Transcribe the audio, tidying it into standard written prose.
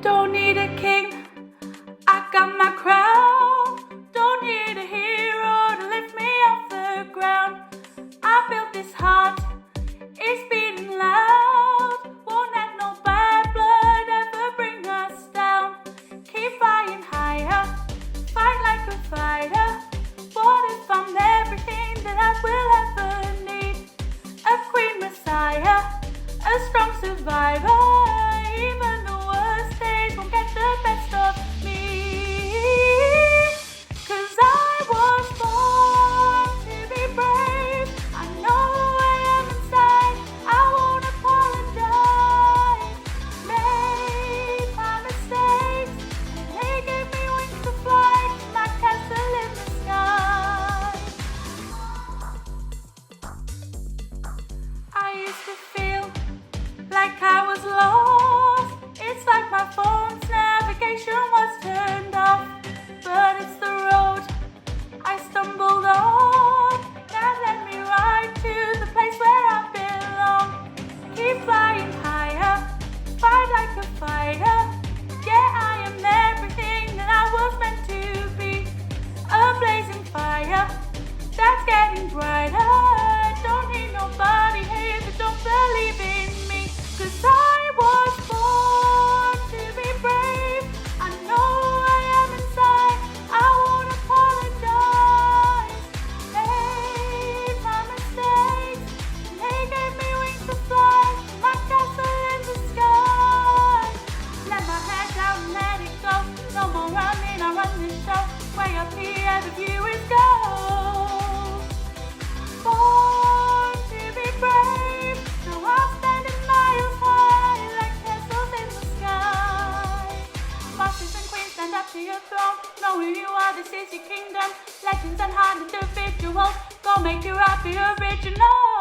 Don't need a king, I got my crown. Don't need a hero to lift me off the ground. I built this heart, it's beating loud. Won't let no bad blood ever bring us down. Keep flying higher, fight like a fighter. What if I'm everything that I will ever need? A queen messiah, a strong survivor. Even the worst days won't get the best of me. 'Cause I was born to be brave. I know who I am inside, I won't apologize. Made my mistakes, and they gave me wings to fly to my castle in the sky. I used to feel like I was lost. It's like my phone's navigation was turned off. But it's the road I stumbled on that led me right to the place where I belong. Keep flying higher, fight like a fighter. Yeah, I am everything that I was meant to be. A blazing fire that's getting brighter. Don't need nobody here that don't believe in me. 'Cause I was born to be brave. I know who I am inside, I won't apologize. Made my mistakes, and they gave me wings to fly to my castle in the sky. Let my head down and let it go. No more running, I run this show. Way up here, the view is gold. Born to be brave, so I'm standing miles high like castles in the sky. Bosses and queens, stand up to your throne. Know who you are, this is your kingdom. Legends and hard individuals, go make you happy original.